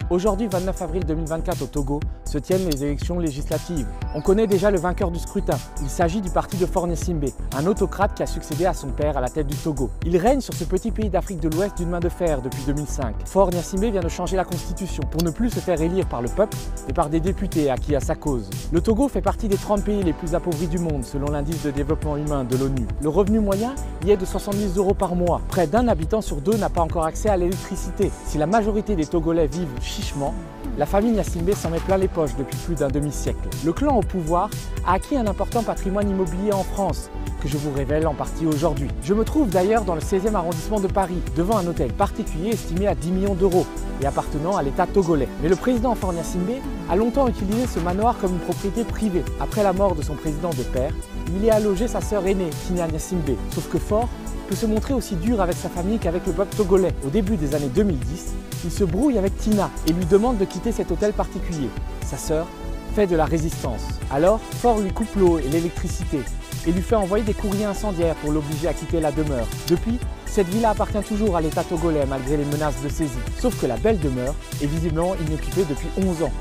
Aujourd'hui, 29 avril 2024 au Togo, se tiennent les élections législatives. On connaît déjà le vainqueur du scrutin. Il s'agit du parti de Faure Gnassingbé, un autocrate qui a succédé à son père à la tête du Togo. Il règne sur ce petit pays d'Afrique de l'Ouest d'une main de fer depuis 2005. Faure Gnassingbé vient de changer la constitution pour ne plus se faire élire par le peuple, mais par des députés acquis à sa cause. Le Togo fait partie des 30 pays les plus appauvris du monde selon l'indice de développement humain de l'ONU. Le revenu moyen y est de 70 € par mois. Près d'un habitant sur deux n'a pas encore accès à l'électricité. Si la majorité des Togolais vivent chichement, la famille Gnassingbé s'en met plein les poches depuis plus d'un demi-siècle. Le clan au pouvoir a acquis un important patrimoine immobilier en France, que je vous révèle en partie aujourd'hui. Je me trouve d'ailleurs dans le 16e arrondissement de Paris, devant un hôtel particulier estimé à 10 millions d'euros et appartenant à l'État togolais. Mais le président Faure Gnassingbé a longtemps utilisé ce manoir comme une propriété privée. Après la mort de son président de père, il y a logé sa sœur aînée, Tina Gnassingbé. Sauf que Faure peut se montrer aussi dur avec sa famille qu'avec le peuple togolais. Au début des années 2010, il se brouille avec Tina et lui demande de quitter cet hôtel particulier. Sa sœur fait de la résistance. Alors, Faure lui coupe l'eau et l'électricité et lui fait envoyer des courriers incendiaires pour l'obliger à quitter la demeure. Depuis, cette villa appartient toujours à l'État togolais malgré les menaces de saisie. Sauf que la belle demeure est visiblement inoccupée depuis 11 ans.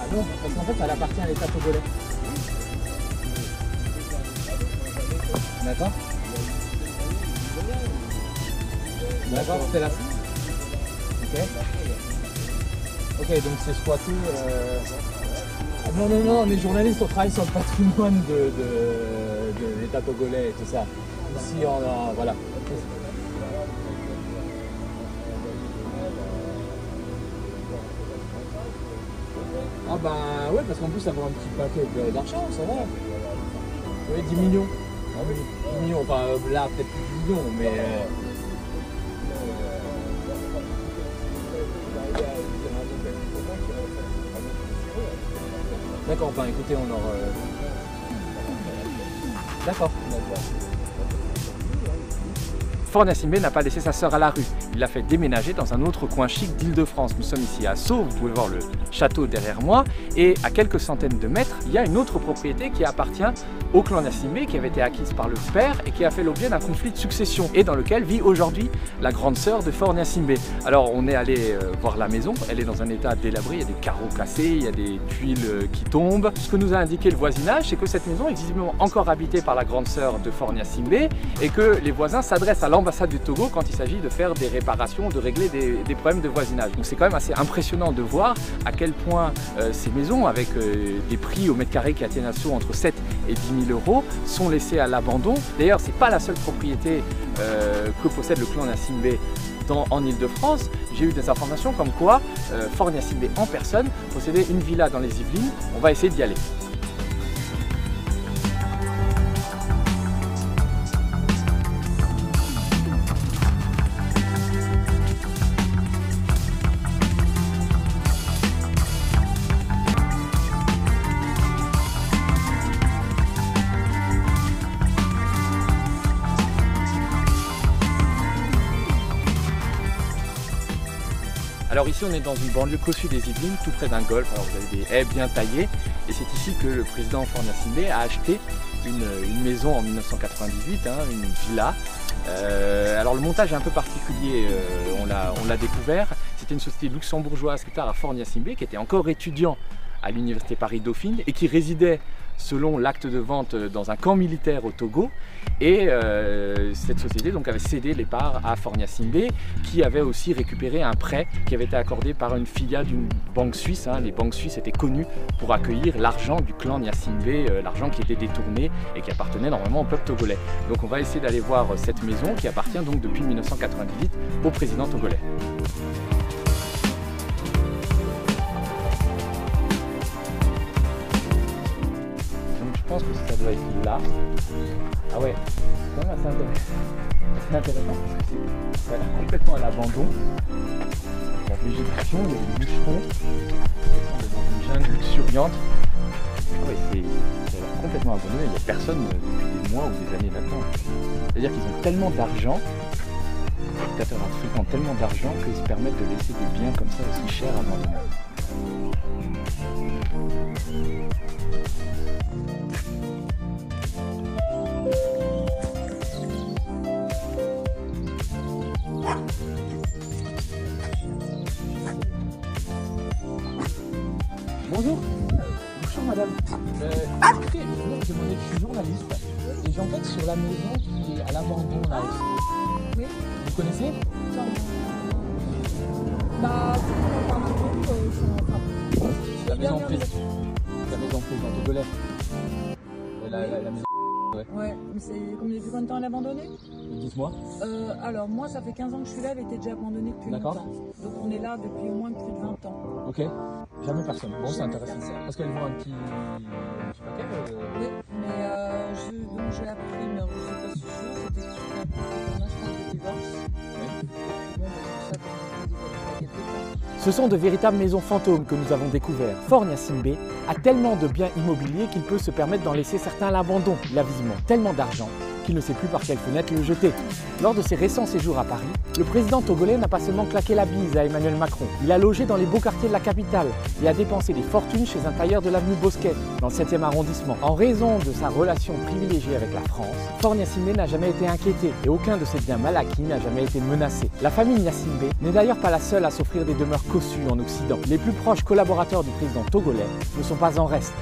Ah non, parce qu'en fait, elle appartient à l'État togolais. D'accord. D'accord, c'est là. Ok. Ok, donc c'est squatté. Non, non, non, on est journalistes, on travaille sur le patrimoine de l'État togolais et tout ça. Ici, on a. Voilà. Ah ben ouais, parce qu'en plus, ça vaut un petit paquet d'argent, ça va. Oui, 10 millions. Ah oui, 10 millions, enfin là, peut-être plus 10 millions, mais. D'accord, ben écoutez, on leur... D'accord. Faure Gnassingbé n'a pas laissé sa sœur à la rue. Il l'a fait déménager dans un autre coin chic d'Île-de-France. Nous sommes ici à Sceaux, vous pouvez voir le château derrière moi. Et à quelques centaines de mètres, il y a une autre propriété qui appartient au clan Gnassingbé, qui avait été acquise par le père et qui a fait l'objet d'un conflit de succession et dans lequel vit aujourd'hui la grande sœur de Faure Gnassingbé. Alors on est allé voir la maison, elle est dans un état délabré, il y a des carreaux cassés, il y a des tuiles qui tombent. Ce que nous a indiqué le voisinage, c'est que cette maison est visiblement encore habitée par la grande sœur de Faure Gnassingbé et que les voisins s'adressent à l'ambassade du Togo quand il s'agit de faire des réparations, de régler des problèmes de voisinage. Donc c'est quand même assez impressionnant de voir à quel point ces maisons, avec des prix au mètre carré qui atteignent entre 7 et 10 000 €, sont laissées à l'abandon. D'ailleurs, c'est pas la seule propriété que possède le clan Gnassingbé en Île-de-France. J'ai eu des informations comme quoi Faure Gnassingbé en personne possédait une villa dans les Yvelines. On va essayer d'y aller. Alors ici on est dans une banlieue cossue des Yvelines, tout près d'un golfe. Alors vous avez des haies bien taillées et c'est ici que le président Faure Gnassingbé a acheté une maison en 1998, hein, une villa. Alors le montage est un peu particulier, on l'a découvert. C'était une société luxembourgeoise plus tard à Faure Gnassingbé qui était encore étudiant à l'université Paris-Dauphine et qui résidait selon l'acte de vente dans un camp militaire au Togo. Et cette société donc avait cédé les parts à Faure Gnassingbé qui avait aussi récupéré un prêt qui avait été accordé par une filiale d'une banque suisse. Hein. Les banques suisses étaient connues pour accueillir l'argent du clan Gnassingbé, l'argent qui était détourné et qui appartenait normalement au peuple togolais. Donc on va essayer d'aller voir cette maison qui appartient donc depuis 1998 au président togolais. Je pense que ça doit être là. Ah ouais, c'est quand même assez intéressant parce que ça a l'air complètement à l'abandon. La végétation, il y a des bûcherons qui sont dans une jungle luxuriante. Ah ouais, ça a l'air complètement abandonné, il n'y a personne depuis des mois ou des années là-dedans. C'est-à-dire qu'ils ont tellement d'argent, les dictateurs africains ont tellement d'argent qu'ils se permettent de laisser des biens comme ça aussi chers abandonnés. Bonjour. Bonjour madame. Écoutez, je voulais vous demander, je suis journaliste et j'enquête sur la maison qui est à l'abandon là aussi. Oui. Vous connaissez? Bah, on parle de tout, La maison prise. La maison prise dans Togolais. La maison. Ouais, mais c'est comme depuis combien de temps elle est abandonnée? Dites-moi. Alors moi ça fait 15 ans que je suis là, elle était déjà abandonnée depuis D'accord. longtemps. Donc on est là depuis au moins plus de 20 ans. Ok. Jamais personne. Bon, c'est Jamais intéressant. personne. Parce qu'elle voit un petit paquet. Oui, mais donc j'ai appris, mais je sais pas si c'est sûr, c'était suite à un instant de divorce. Oui. Bon, bah, c'est pour ça qu'on a divorcé quelque temps. Ce sont de véritables maisons fantômes que nous avons découvertes. Fort Gnassingbé a tellement de biens immobiliers qu'il peut se permettre d'en laisser certains à l'abandon. Il a visiblement tellement d'argent qu'il ne sait plus par quelle fenêtre le jeter. Lors de ses récents séjours à Paris, le président togolais n'a pas seulement claqué la bise à Emmanuel Macron, il a logé dans les beaux quartiers de la capitale et a dépensé des fortunes chez un tailleur de l'avenue Bosquet, dans le 7e arrondissement. En raison de sa relation privilégiée avec la France, Fort Gnassingbé n'a jamais été inquiété et aucun de ses biens mal acquis n'a jamais été menacé. La famille Gnassingbé n'est d'ailleurs pas la seule à s'offrir des demeures cossues en Occident. Les plus proches collaborateurs du président togolais ne sont pas en reste.